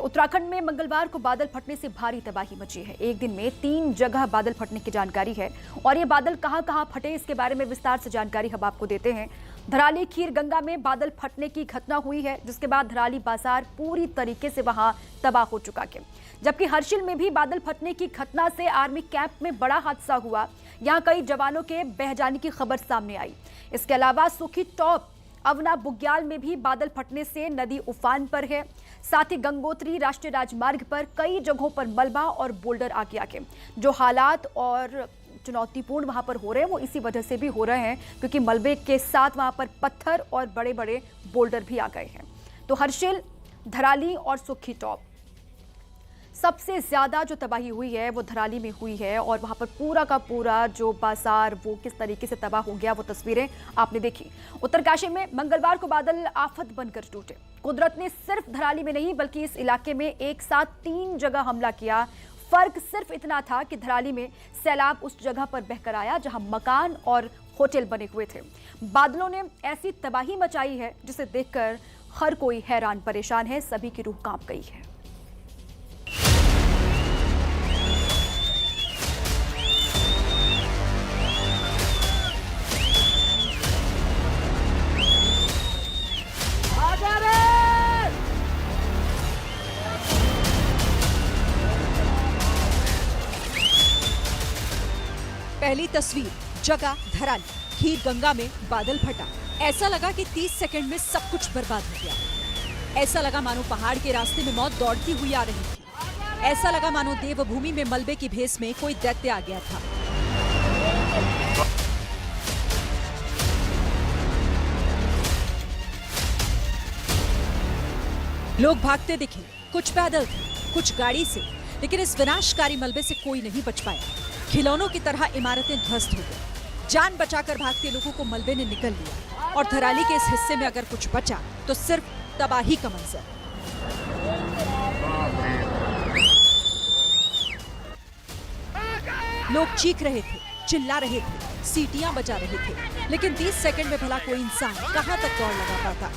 उत्तराखंड में मंगलवार को बादल फटने से भारी तबाही मची है। एक दिन में 3 जगह बादल फटने की जानकारी है और ये बादल कहां फटे, इसके बारे में विस्तार से जानकारी हम आपको देते हैं। धराली खीर गंगा में बादल फटने की घटना हुई है, जिसके बाद धराली बाजार पूरी तरीके से वहां तबाह हो चुका है। जबकि हर्षिल में भी बादल फटने की घटना से आर्मी कैंप में बड़ा हादसा हुआ। यहां कई जवानों के बह जाने की खबर सामने आई। इसके अलावा सुखी टॉप अवना बुग्याल में भी बादल फटने से नदी उफान पर है। साथ ही गंगोत्री राष्ट्रीय राजमार्ग पर कई जगहों पर मलबा और बोल्डर आ गया है। जो हालात और चुनौतीपूर्ण वहां पर हो रहे हैं वो इसी वजह से भी हो रहे हैं, क्योंकि मलबे के साथ वहां पर पत्थर और बड़े बड़े बोल्डर भी आ गए हैं। तो हर्षिल, धराली और सुखी टॉप सबसे ज्यादा जो तबाही हुई है वो धराली में हुई है और वहां पर पूरा का पूरा जो बाजार वो किस तरीके से तबाह हो गया वो तस्वीरें आपने देखी। उत्तरकाशी में मंगलवार को बादल आफत बनकर टूटे। कुदरत ने सिर्फ धराली में नहीं बल्कि इस इलाके में एक साथ 3 जगह हमला किया। फर्क सिर्फ इतना था कि धराली में सैलाब उस जगह पर बहकर आया जहां मकान और होटल बने हुए थे। बादलों ने ऐसी तबाही मचाई है जिसे देखकर हर कोई हैरान परेशान है, सभी की रूह कांप गई है। पहली तस्वीर, जगह धराली, खीर गंगा में बादल फटा। ऐसा लगा कि 30 सेकंड में सब कुछ बर्बाद हो गया। ऐसा लगा मानो पहाड़ के रास्ते में मौत दौड़ती हुई आ रही थी। ऐसा लगा मानो देवभूमि में मलबे की भेस में कोई दैत्य आ गया था। लोग भागते दिखे, कुछ पैदल थे, कुछ गाड़ी से, लेकिन इस विनाशकारी मलबे से कोई नहीं बच पाया। खिलौनों की तरह इमारतें ध्वस्त हो गई। जान बचाकर भागते लोगों को मलबे ने निकल लिया और धराली के इस हिस्से में अगर कुछ बचा तो सिर्फ तबाही का मंजर। लोग चीख रहे थे, चिल्ला रहे थे, सीटियां बजा रहे थे, लेकिन 30 सेकंड में भला कोई इंसान कहां तक दौड़ लगा पाता।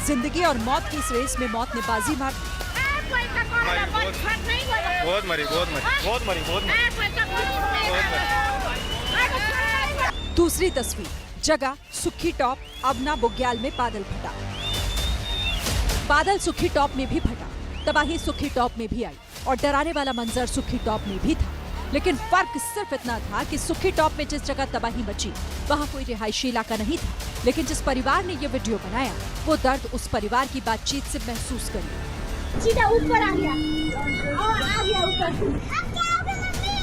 जिंदगी और मौत की इस रेस में मौत ने बाजी मार दी। दूसरी तस्वीर, जगह सुखी टॉप अवना बुग्याल में बादल फटा। बादल सुखी टॉप में भी फटा, तबाही सुखी टॉप में भी आई और डराने वाला मंजर सुखी टॉप में भी था। लेकिन फर्क सिर्फ इतना था कि सुखी टॉप में जिस जगह तबाही मची वहां कोई रिहायशी इलाका नहीं था, लेकिन जिस परिवार ने ये वीडियो बनाया वो दर्द उस परिवार की बातचीत से महसूस करिए। सीधा ऊपर आ गया और आ गया ऊपर। अब क्या होगा मम्मी?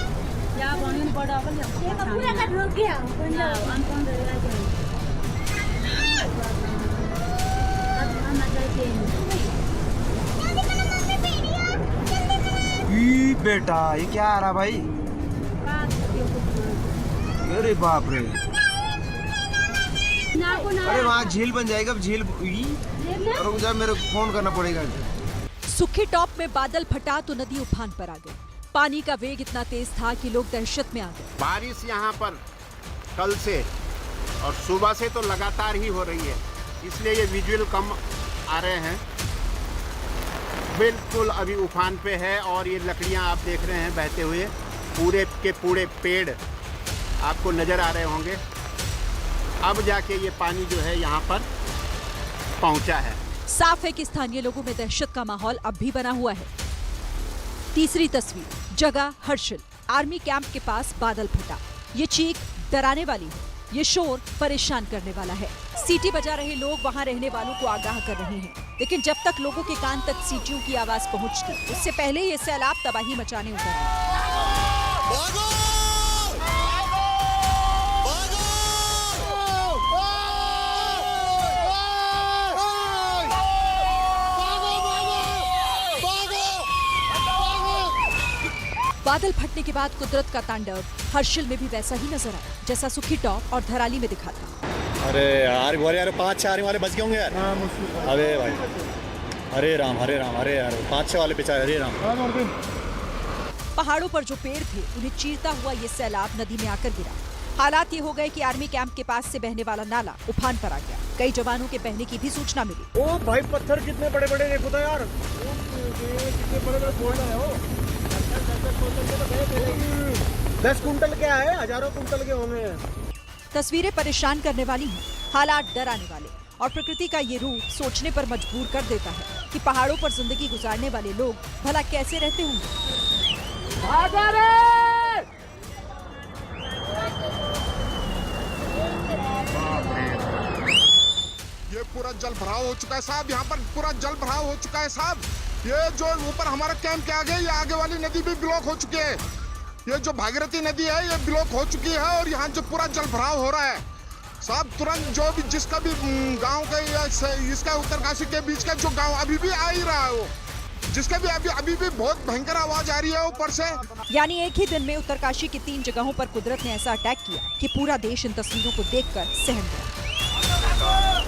क्या बनियन बड़ा हो गया? ये पूरा का ढक गया। अनकॉन रहेगा क्या? अब हम जाते हैं। ई बेटा, ये क्या आ रहा भाई? अरे बाप रे! अरे वहाँ झील बन जाएगा, अब झील। रुक जा, मेरे को फोन करना पड़ेगा। सुखी टॉप में बादल फटा तो नदी उफान पर आ गई। पानी का वेग इतना तेज था कि लोग दहशत में आ गए। बारिश यहाँ पर कल से और सुबह से तो लगातार ही हो रही है, इसलिए ये विजुअल कम आ रहे हैं। बिल्कुल अभी उफान पे है और ये लकड़ियाँ आप देख रहे हैं बहते हुए, पूरे के पूरे पेड़ आपको नजर आ रहे होंगे। अब जाके ये पानी जो है यहाँ पर पहुँचा है। साफ है कि स्थानीय लोगों में दहशत का माहौल अब भी बना हुआ है। तीसरी तस्वीर, जगह हर्षिल, आर्मी कैंप के पास बादल फटा। ये चीख डराने वाली है, ये शोर परेशान करने वाला है। सीटी बजा रहे लोग वहां रहने वालों को आगाह कर रहे हैं, लेकिन जब तक लोगों के कान तक सीटियों की आवाज पहुंचती, उससे पहले ये सैलाब तबाही मचाने उतरा। बादल फटने के बाद कुदरत का तांडव हर्षिल में भी वैसा ही नजर आया जैसा सुखी टॉप और धराली में दिखा था। अरे यार, बोले यार 5-6 वाले बच गए होंगे यार। अबे भाई, हरे राम अरे यार 5-6 वाले बेचारे, हरे राम। पहाड़ों पर जो पेड़ थे उन्हें चीरता हुआ ये सैलाब नदी में आकर गिरा। हालात ये हो गए कि आर्मी कैंप के पास से बहने वाला नाला उफान पर आ गया। कई जवानों के बहने की भी सूचना मिली। ओ भाई, पत्थर कितने बड़े बड़े देखो तो यार। 10 कुंटल क्या है, हजारों कुंटल के होंगे। तस्वीरें परेशान करने वाली हैं, हालात डराने वाले, और प्रकृति का ये रूप सोचने पर मजबूर कर देता है कि पहाड़ों पर जिंदगी गुजारने वाले लोग भला कैसे रहते होंगे। ये पूरा जल भराव हो चुका है साहब, यहाँ पर पूरा जल भराव हो चुका है साहब। ये जो ऊपर हमारा कैंप के आगे, ये आगे वाली नदी भी ब्लॉक हो चुकी है। ये जो भागीरथी नदी है ये ब्लॉक हो चुकी है और यहाँ जो पूरा जल भराव हो रहा है साहब, तुरंत जो भी जिसका भी गांव का इसका उत्तरकाशी के बीच का जो गांव अभी भी आ ही रहा है, वो जिसका भी अभी भी बहुत भयंकर आवाज आ रही है ऊपर से। यानी एक ही दिन में उत्तरकाशी की 3 जगहों पर कुदरत ने ऐसा अटैक किया कि पूरा देश इन तस्वीरों को देखकर सहम गया।